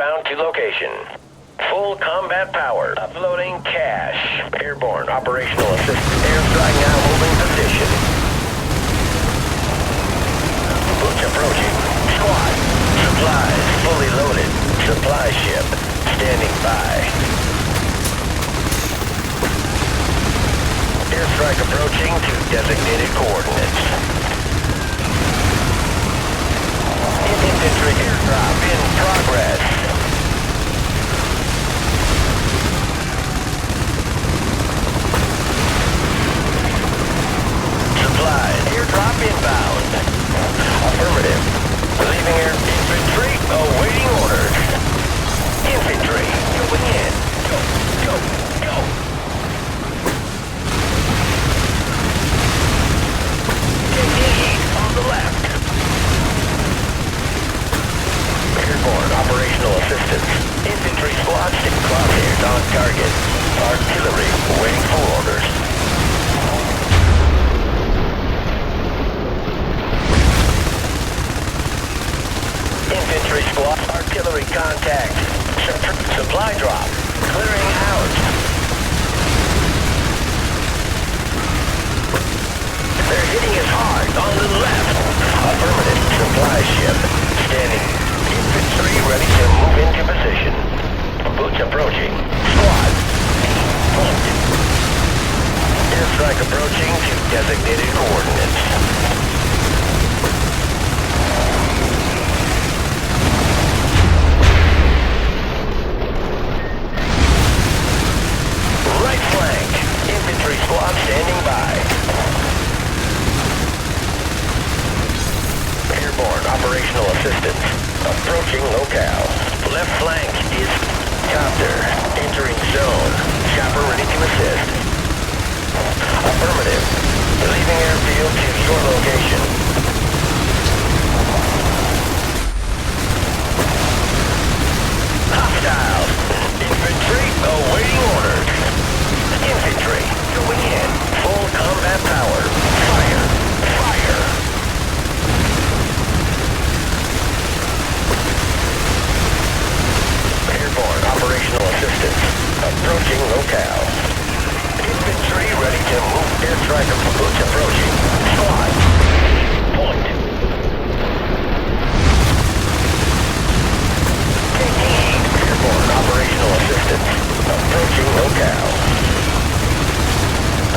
Northbound to location. Full combat power. Uploading cash. Airborne operational assistance. Airstrike now moving position. Boots approaching. Squad. Supplies fully loaded. Supply ship standing by. Airstrike approaching to designated coordinates. Infantry airdrop in progress. Supplies. Airdrop inbound. Affirmative. Leaving air. Infantry awaiting orders. Infantry going in. Go, go, go. Taking heat on the left. Airborne operational assistance. Infantry squads in crosshairs on target. Artillery waiting for orders. Infantry squad, artillery contact. Supply drop. Clearing out. They're hitting us hard on the left. Affirmative. Supply ship standing. Infantry ready to move into position. Boots approaching. Squad. Point. Airstrike approaching to designated coordinates. Right flank. Infantry squad standing by. Airborne operational assistance. Approaching locale. Left flank is copter. Entering zone. Chopper ready to assist. Affirmative. Leaving airfield to your location. Hostiles. Infantry awaiting orders. Infantry going in. Full combat power. Fire. Fire. Airborne operational assistance. Approaching locale. Infantry ready to move. Airstrike boots approaching. Squad. Point. Taking heat. Airborne operational assistance. Approaching locale.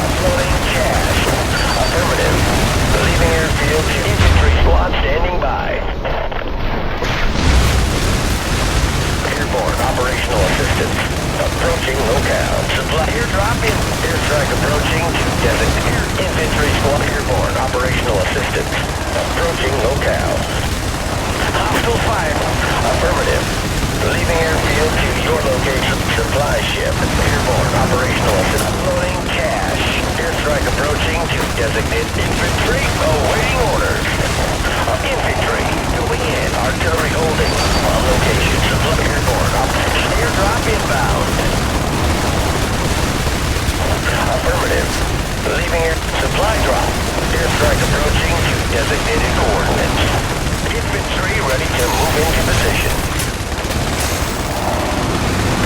Uploading cash. Affirmative. Leaving airfield. Infantry squad standing by. Airborne operational assistance. Approaching locale. Supply airdrop in. Airstrike approaching to designated infantry squad. Airborne operational assistance. Approaching locale. Hostile fire. Affirmative. Leaving airfield to your location. Supply ship. Airborne operational assistance. Uploading cash. Airstrike approaching to designated infantry. Awaiting orders. Infantry going in. Artillery holding. On location. Supply airborne. Airdrop inbound. Affirmative. Leaving air. Supply drop. Airstrike approaching to designated coordinates. Infantry ready to move into position.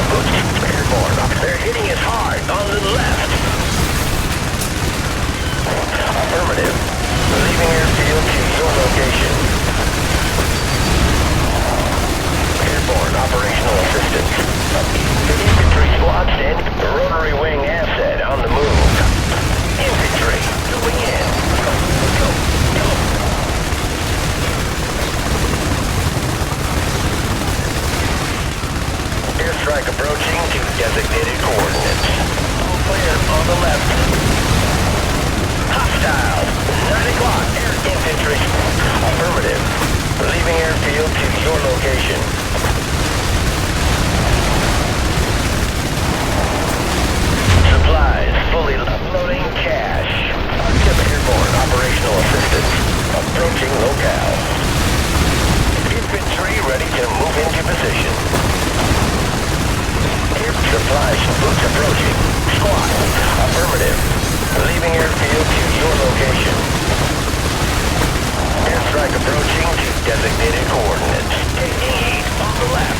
Airborne. They're hitting us hard on the left. Affirmative. Leaving airfield to your location. Airborne operational assistance. Infantry squad stand. Rotary wing asset on the move. Infantry going in. Go, go, go. Airstrike approaching to designated coordinates. All clear on the left. Hostile. 9 o'clock. Air infantry. Affirmative. Leaving airfield to your location. Supplies fully uploading cash. Airborne operational assistance. Approaching locale. Infantry ready to move into position. Air supplies boots approaching. Squad. Affirmative. Leaving airfield to your location. Airstrike approaching to designated coordinates. Taking heat on the left.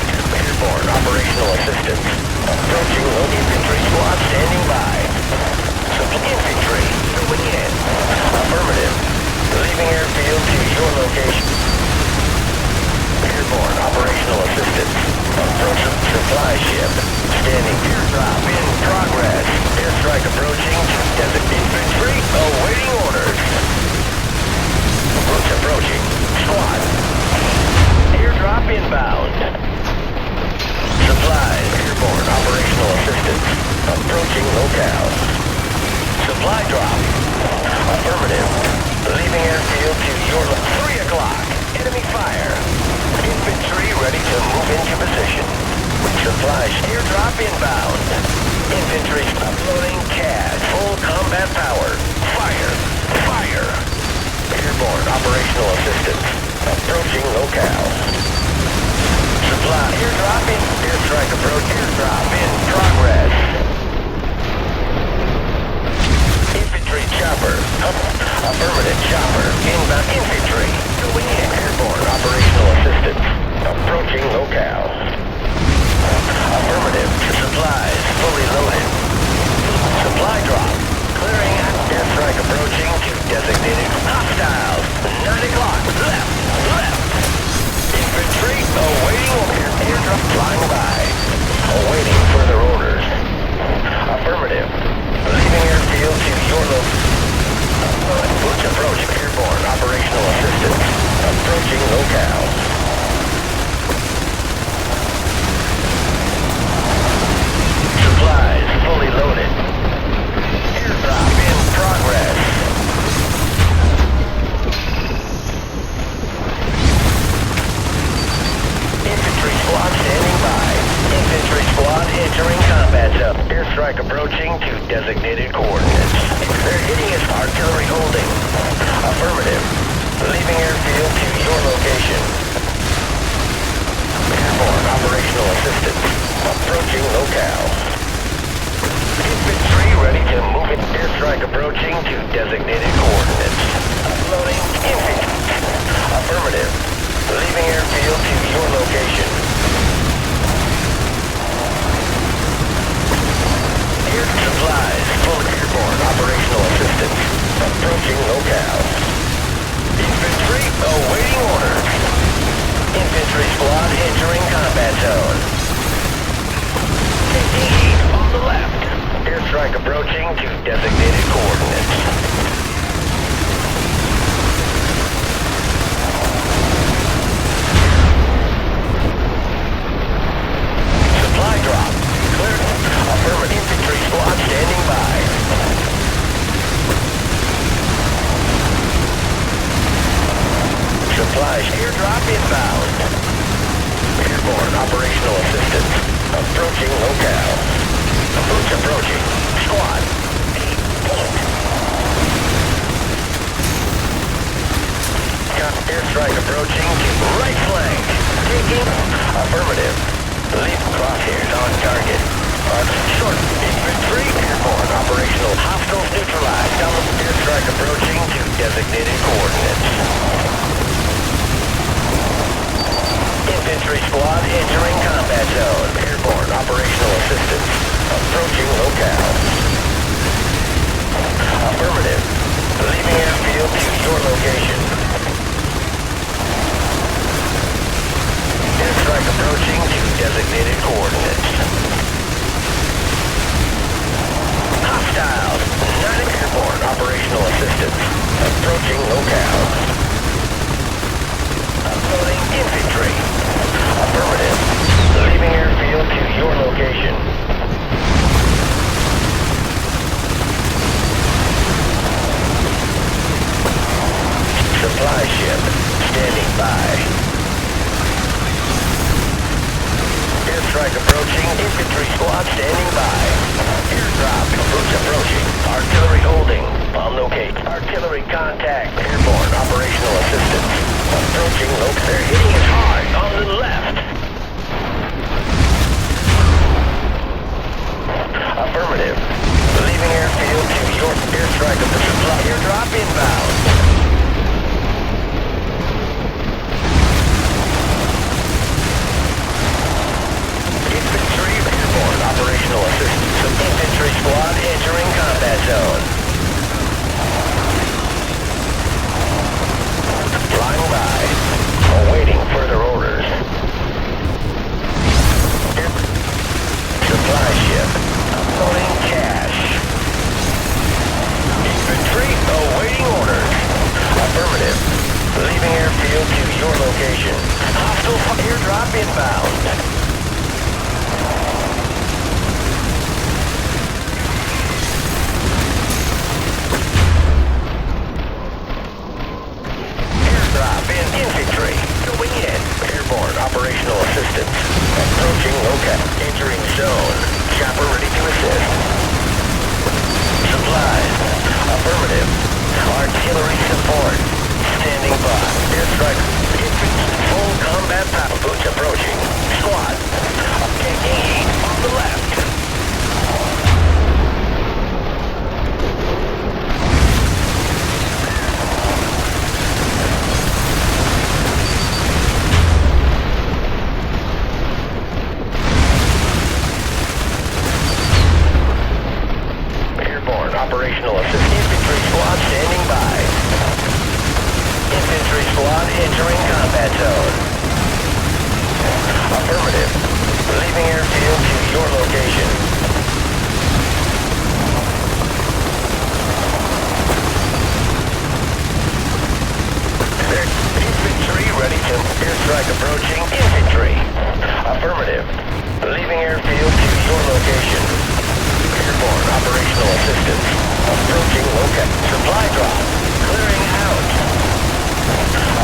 locale. Supply drop. Affirmative. Leaving airfield to your 3 o'clock. Enemy fire. Infantry ready to move into position. Supplies airdrop inbound. Infantry uploading CAD. Full combat power. Fire. Fire. Airborne operational assistance. Approaching locale. Supply airdrop in. Airstrike approach. Airdrop in progress. Infantry chopper. Affirmative chopper. Inbound infantry. Going in. Airborne operational assistance. Approaching locale. Affirmative. Supplies fully loaded. Supply drop. Clearing out. Airstrike approaching to designated hostiles. 9 o'clock. Left. Left. Infantry awaiting order. Airdrop flying by. Awaiting further orders. Affirmative. Leaving airfield to your location. Boots approach. Airborne operational assistance. Approaching locale. Supplies fully loaded. Airdrop in progress. Infantry squad standing by. Infantry squad entering combat zone. Airstrike approaching to designated coordinates. They're hitting us. Artillery holding. Affirmative. Leaving airfield to your location. Airborne operational assistance. Approaching locale. Infantry ready to move in. Airstrike approaching to designated coordinates. Uploading infantry. Affirmative. Leaving airfield to your location. Air supplies. Full airborne operational assistance. Approaching locale. Infantry awaiting orders. Infantry squad entering combat zone. 50 on the left. Airstrike approaching to designated coordinates. Supply drop. Cleared. Affirmative. Infantry squad standing by. Supplies airdrop inbound. Airborne operational assistance. Approaching locale. Boots approaching. Squad. 8-point. Got airstrike approaching to right flank. Taking. Affirmative. Leave crosshairs on target. Short. Infantry. Airborne operational. Hostiles neutralized. Double airstrike approaching to designated coordinates. Infantry squad entering combat zone. Airborne operational assistance. Approaching locale. Affirmative. Leaving airfield to your location. Airstrike approaching to designated coordinates. Hostiles. 9 airborne operational assistance. Approaching locale. Uploading infantry. Affirmative. Leaving airfield to your location. Supply ship standing by. Airstrike approaching. Infantry squad standing by. Airdrop. Boots approaching. Artillery holding. On locate. Artillery contact. Airborne operational assistance. Approaching locale. They're hitting us hard on the left. Affirmative. Leaving airfield to your airstrike of the supply. Airdrop inbound. Infantry airborne operational assistance. Infantry squad entering combat zone. Flying by. Awaiting further orders. Supply ship. Uploading cash. Infantry awaiting orders. Affirmative. Leaving airfield to your location. Hostile airdrop inbound. Artillery support. Standing by. Airstrike. Full combat power. Boots approaching. Squad. Taking heat on the left. Operational assistance. Infantry squad standing by. Infantry squad entering combat zone. Affirmative. Leaving airfield to your location. Infantry ready to airstrike approaching. Infantry. Affirmative. Leaving airfield to your location. Airborne operational assistance. Approaching locate. Supply drop. Clearing out.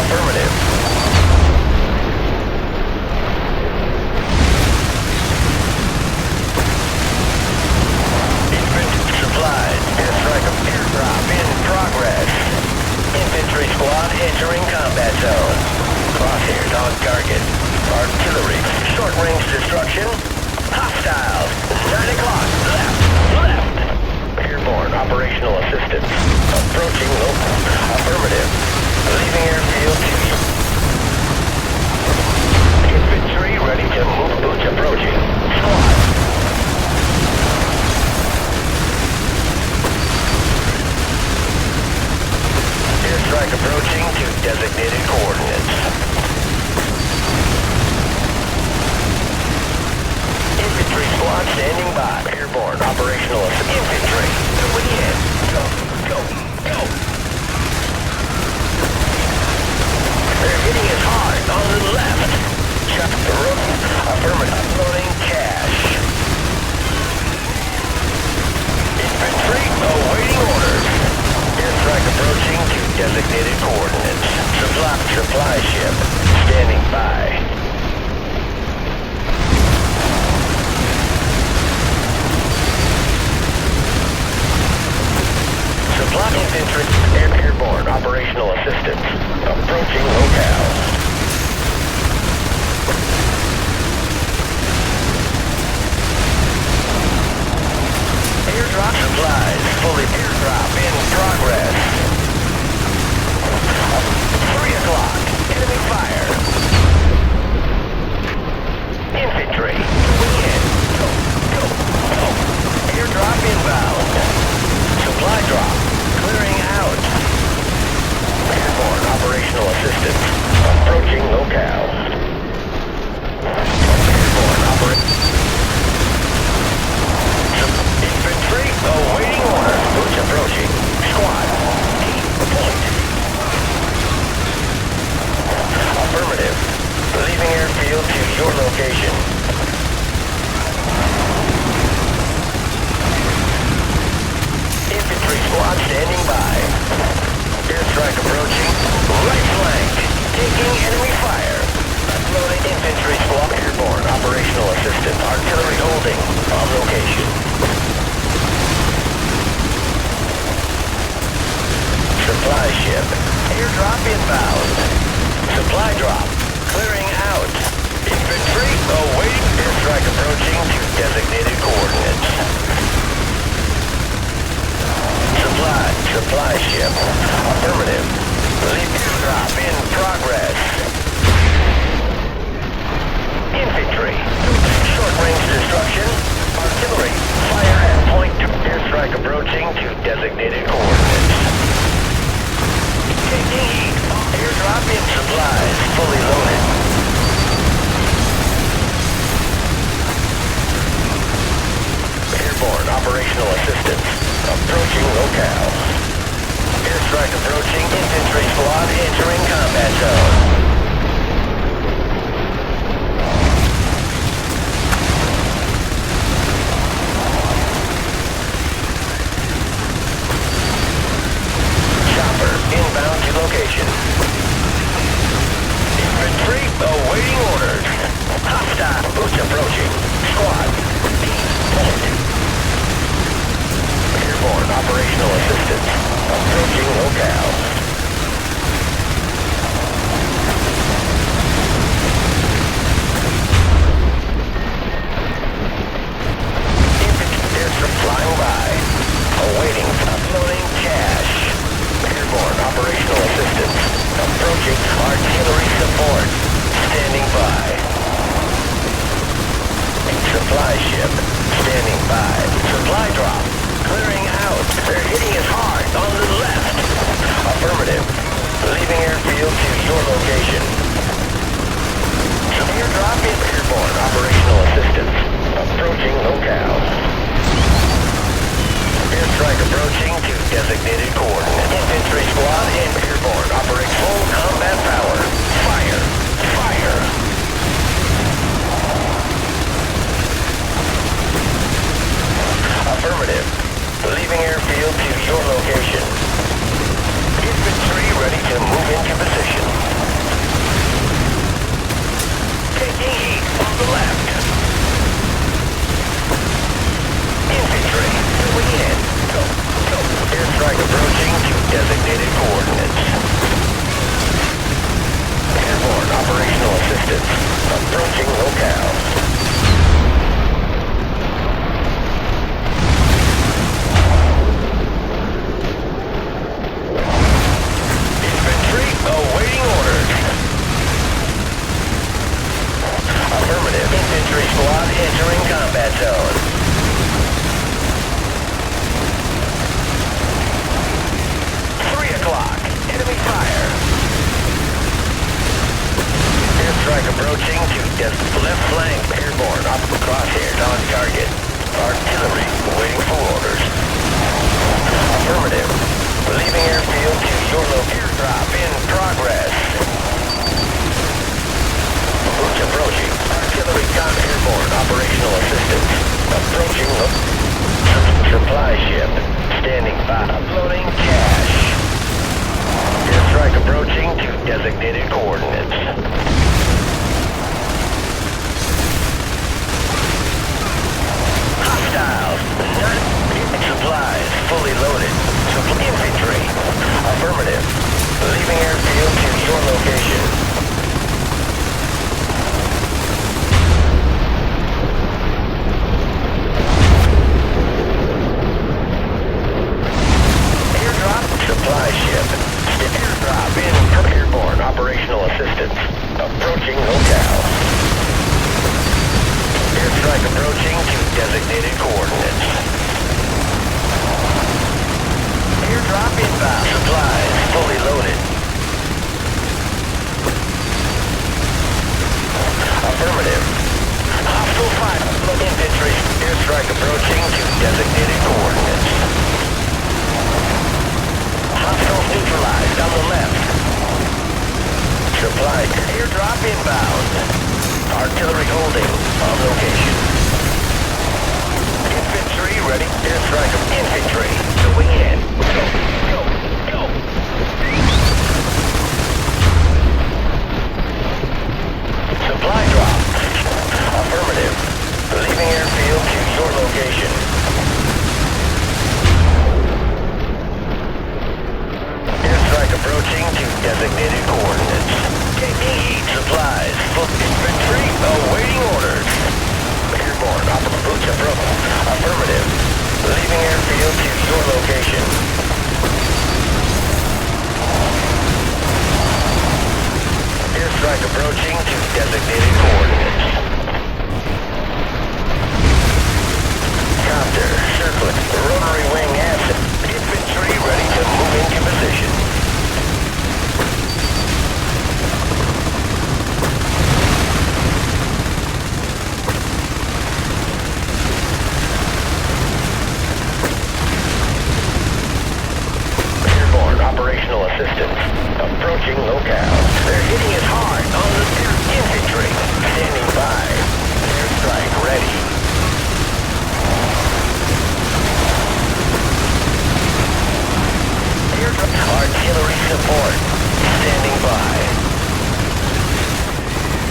Affirmative. Infantry supplies. Airstrike of airdrop in progress. Infantry squad entering combat zone. Crosshairs on target. Artillery. Short range destruction. Hostiles. 9 o'clock. Left. Airborne operational assistance. Approaching local. Affirmative. Leaving airfield to you. Infantry ready to move. Boots approaching. Squad. Airstrike approaching to designated coordinates. Infantry squad standing by. Airborne operational infantry. Going in. Go, go, go. They're hitting us hard on the left. Check the room. Affirmative. Uploading cash. Infantry awaiting orders. Airstrike approaching to designated coordinates. Supply ship standing by. Supply infantry, airborne operational assistance. Approaching locale. Airdrop supplies. Fully airdrop in progress. 3 o'clock. Enemy fire. Infantry. In. Go, go, go. Airdrop inbound. Supply drop. Clearing out. Airborne operational assistance. Approaching locale. Airborne infantry awaiting order. Boots approaching. Squad. Point. Affirmative. Leaving airfield to your location. Infantry squad standing by. Airstrike approaching. Right flank. Taking enemy fire. Uploading infantry squad. Airborne operational assistance. Artillery holding. On location. Supply ship. Airdrop inbound. Supply drop. Clearing out. Infantry awaiting. Airstrike approaching to designated coordinates. Supply ship. Affirmative. Leave airdrop in progress. Infantry. Short range destruction. Artillery. Fire at point. Airstrike approaching to designated coordinates. Taking heat. Airdrop in supplies. Fully loaded. Airborne operational assistance. Approaching locale. Airstrike approaching. Infantry squad entering combat zone. Chopper inbound to location. Infantry awaiting orders. Hostile. Boots approaching. Squad. Point. Airborne operational assistance. Approaching Approaching locale. Flying by. Awaiting uploading cash. Airborne operational assistance. Approaching artillery support. Standing by. Supply ship. Standing by. Supply drop. Clearing out. They're hitting us hard on the left. Affirmative. Leaving airfield to your location. Airdrop is airborne operational assistance. Approaching locale. Airstrike approaching to designated coordinates. Infantry squad in airborne. Operate full combat power. Fire! Fire! Affirmative. Leaving airfield to your location. Infantry ready to move into position. Taking heat on the left. Infantry, moving in. Go. Airstrike approaching to designated coordinates. Airborne operational assistance. Approaching locale. Infantry awaiting orders. Affirmative. Infantry squad entering combat zone. 3 o'clock. Enemy fire. Airstrike approaching to left flank. Airborne. Up crosshairs on target. Artillery waiting for orders. Affirmative. Leaving airfield to your airdrop in progress. Boots approaching. Artillery gun airborne. Operational assistance. Approaching supply ship. Standing by. Uploading cash. Airstrike approaching to designated coordinates. Hostiles. Supplies fully loaded. Infantry. Affirmative. Leaving airfield to your location. Supply ship. Airdrop in airborne operational assistance. Approaching locale. Airstrike approaching to designated coordinates. Airdrop inbound. Supplies fully loaded. Affirmative. Hostile fire. Infantry. Airstrike approaching to designated coordinates. Hostiles neutralized on the left. Supply airdrop inbound. Artillery holding on location. Infantry ready. Airstrike of infantry. Going in. Go. Supply drop. Affirmative. Leaving airfield to your location. Airstrike approaching to designated coordinates. Taking heat supplies. Full infantry awaiting orders. Airborne boots approach. Affirmative. Leaving airfield to your location. Airstrike approaching to designated coordinates. Copter circling. Rotary wing absent. Infantry ready to move into position. Airborne operational assistance. Approaching locale. They're hitting us hard on the infantry. Standing by. Airstrike ready. Artillery support. Standing by.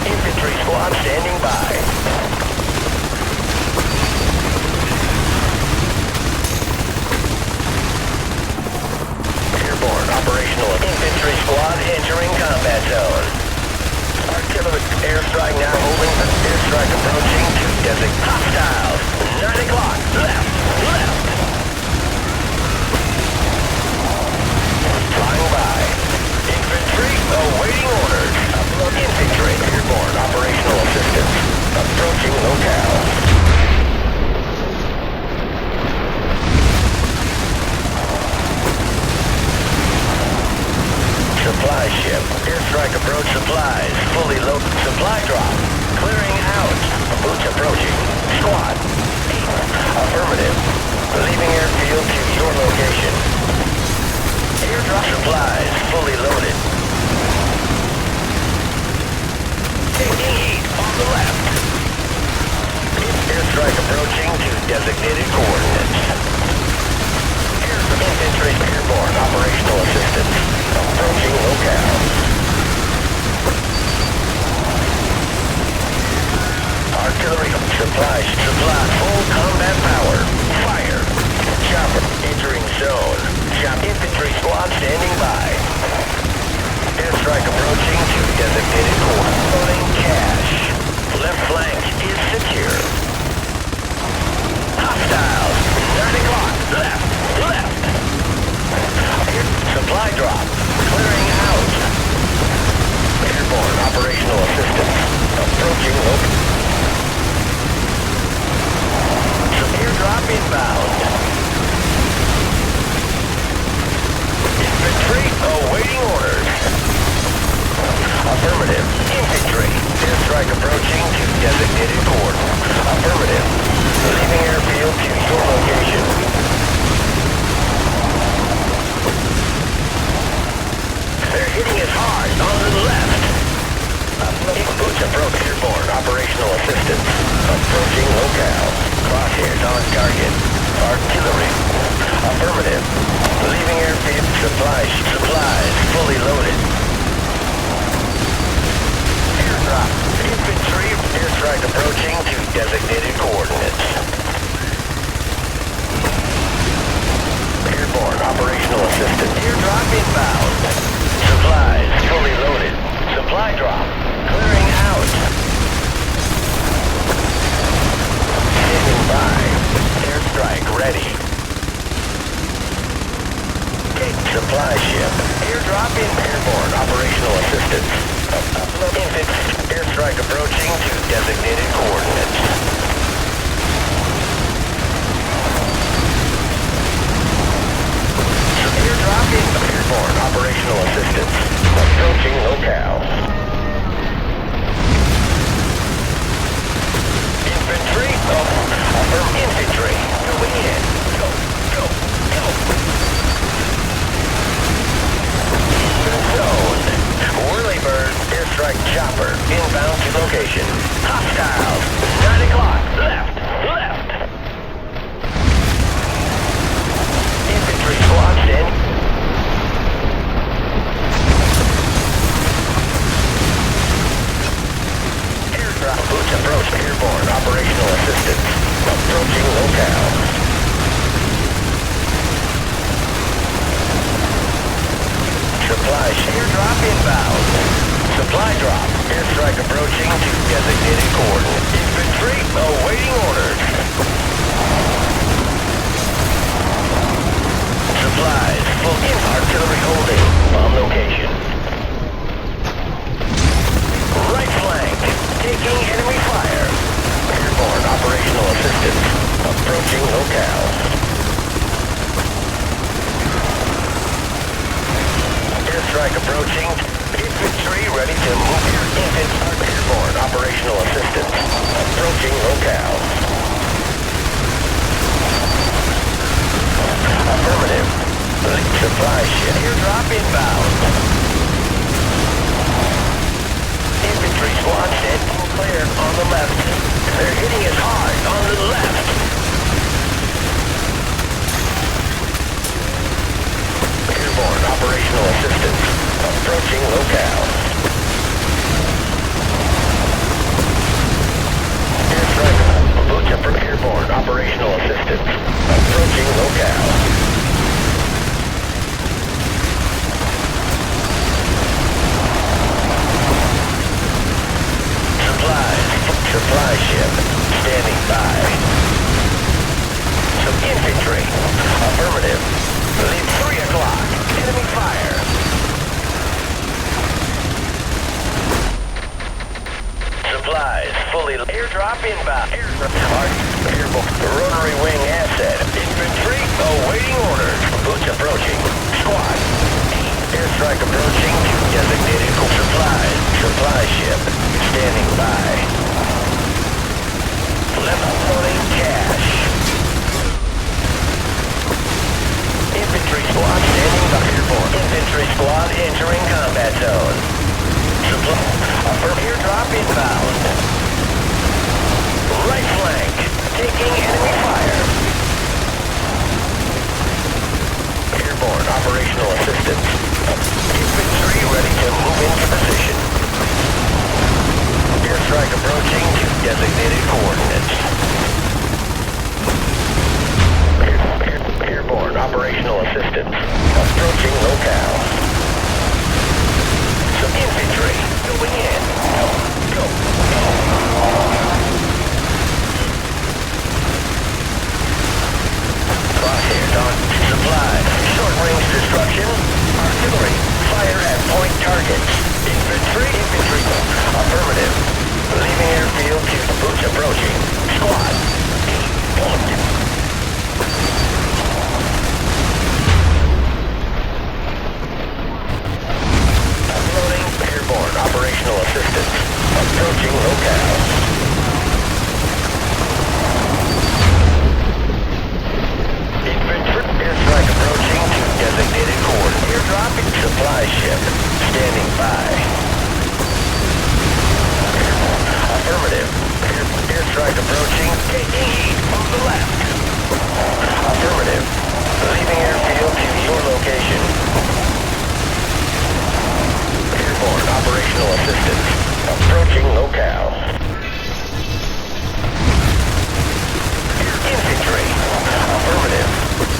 Infantry squad standing by. entering combat zone. Artillery airstrike now holding. Airstrike approaching to designate hostiles. 9 o'clock. Left. Flying by. Infantry awaiting orders. Infantry airborne operational assistance. Approaching locale. Supply ship. Airstrike approach supplies. Fully loaded. Supply drop. Clearing out. Boots approaching. Squad. Affirmative. Leaving airfield to your location. Airdrop supplies. Fully loaded. Taking heat on the left. Airstrike approaching to designated coordinates. Infantry airborne operational assistance. Approaching locale. Artillery supply full combat power. Fire. Chopper entering zone. Infantry squad standing by. Airstrike approaching to designated coordinates. Loading cash. Left flank is secure. Hostiles. 9 o'clock. Left. Supply drop. Clearing out. Airborne operational assistance. Approaching local. Airdrop inbound. Infantry awaiting orders. Affirmative. Infantry. Airstrike approaching to designated coordinates. Affirmative. Leaving airfield to your location. They're hitting us hard on the left. Boots approach airborne operational assistance. Approaching locale. Crosshairs on target. Artillery. Affirmative. Leaving airfield. Supplies fully loaded. Airdrop. Infantry. Airstrike approaching to designated coordinates. Airborne operational assistance. Airdrop inbound. Supplies fully loaded. Supply drop. Clearing out. Standing by. Airstrike ready. Supply ship. Airdrop in airborne operational assistance. Airstrike approaching to designated coordinates. Airdrop in airborne operational assistance. Approaching locale. Infantry. Affirm infantry. Going in. Go. Zone. Whirlybird. Airstrike chopper. Inbound to location. Hostiles. 9 o'clock. Left. Infantry squads in. Airdrop. Boots approach airborne operational assistance. Approaching locale. Supply airdrop inbound. Supply drop. Airstrike approaching to designated coordinates. Infantry awaiting orders. Supplies full in artillery holding on location. Right flank taking enemy fire. Airborne operational assistance approaching locale. Airstrike approaching. Infantry ready to move. Airborne operational assistance approaching locale. Affirmative. Supply ship. Airdrop inbound. Infantry squad set clear on the left. They're hitting us hard on the left. Airborne operational assistance approaching locale. Airstrike. Boots for airborne operational assistance approaching locale. approaching. Squad. Airstrike approaching to designated supplies. Supply ship. Standing by. Left loading cash. Infantry squad standing by. Airborne. Infantry squad entering combat zone. Supply. Airdrop inbound. Right flank. Taking enemy fire. Airborne operational assistance. Infantry ready to move into position. Airstrike approaching to designated coordinates. Airborne operational assistance. Approaching locale. Some infantry going in. Go. Crosshairs on. Supplies. Short-range destruction. Artillery. Fire at point targets. Infantry. Affirmative. Leaving airfield to boots approaching. Squad. Uploading airborne operational assistance. Approaching locale. Airstrike approaching to designated coordinates. Airdropping supply ship. Standing by. Affirmative. Airstrike approaching. Taking heat on the left. Affirmative. Leaving airfield to your location. Airborne operational assistance. Approaching locale. Infantry. Affirmative.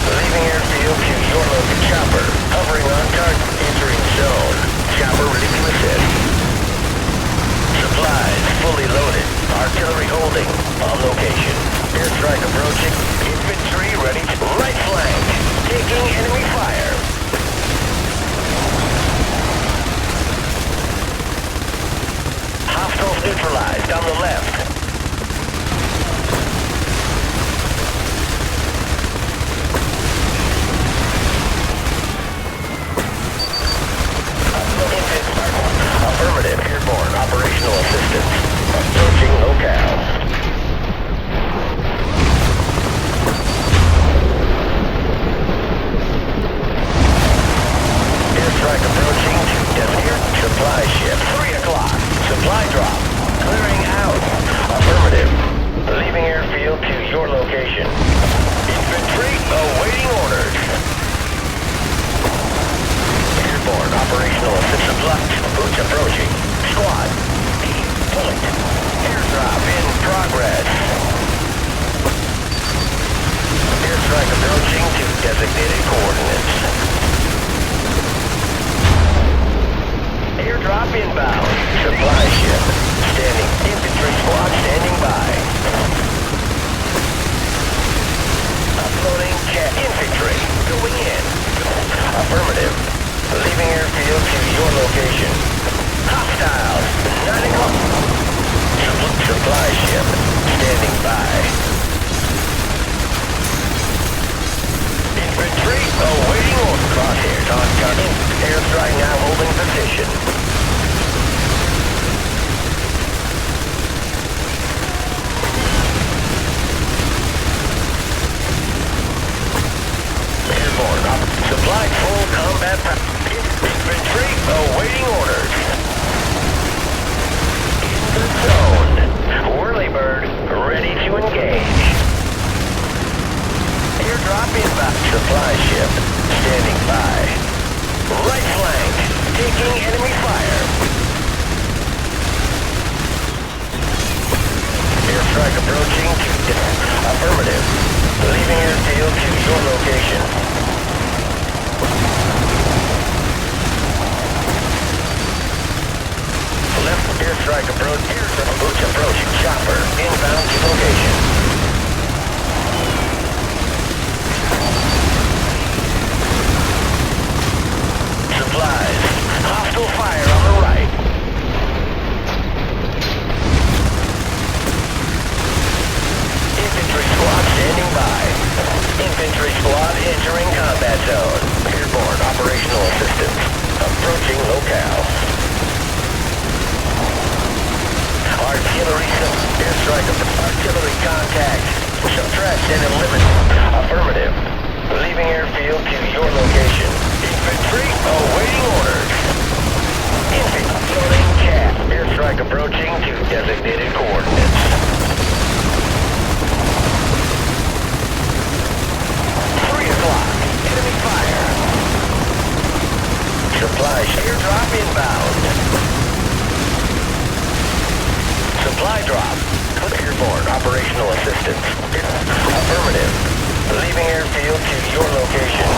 Leaving airfield to your local chopper. Hovering on target. Entering zone. Chopper ready to assist. Supplies fully loaded. Artillery holding. On location. Airstrike approaching. Infantry ready to right flank. Taking enemy fire. Hostiles neutralized on the left. Affirmative. Airborne operational assistance. Approaching locale. Airstrike approaching to desert supply ship. 3 o'clock. Supply drop. Clearing out. Affirmative. Leaving airfield to your location. Infantry awaiting orders. Airborne operational assistance. Boots approaching. Squad. Point. Airdrop in progress. Airstrike approaching to designated coordinates. Airdrop inbound. Supply ship. Standing. Infantry squad standing by. Uploading jet. Infantry. Going in. Affirmative. Leaving airfield to your location. Hostiles. 9 o'clock. Supply ship. Standing by. Infantry awaiting order. Crosshairs on target. Airstrike now holding position. Airborne. Supplied full combat power. Infantry awaiting orders. In the zone. Whirlybird ready to engage. Airdrop inbound. Supply ship standing by. Right flank taking enemy fire. Airstrike approaching to affirmative. Leaving airfield to your location. Left airstrike approach. Boots approaching. Chopper inbound to location. Supplies. Hostile fire on the right. Infantry squad standing by. Infantry squad entering combat. Airstrike artillery contact. Suppressed and eliminated. Affirmative. Leaving airfield to your location. Infantry awaiting orders. Infantry loading cap. Airstrike approaching to designated coordinates. 3 o'clock. Enemy fire. Supply airdrop inbound. Supply drop. Airborne operational assistance. Affirmative. Leaving airfield to your location.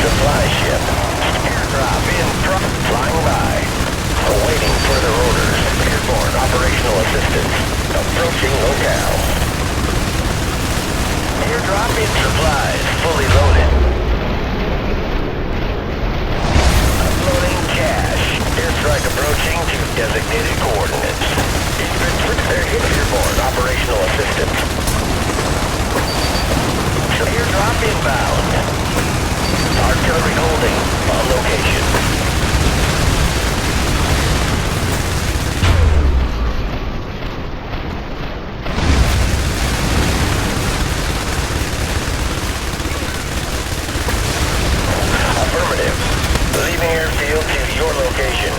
Supply ship. Airdrop in front. Flying by. Awaiting further orders. Airborne operational assistance. Approaching locale. Airdrop in supplies. Fully loaded. Uploading cash. Airstrike approaching to designated coordinates. Airborne operational assistance. Airdrop inbound. Artillery holding on location. Affirmative. Leaving airfield to your location.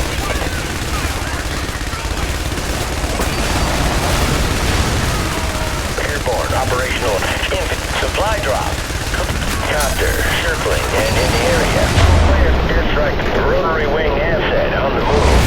Airborne operational supply drop. Copter circling and in the area. Airstrike rotary wing asset on the move.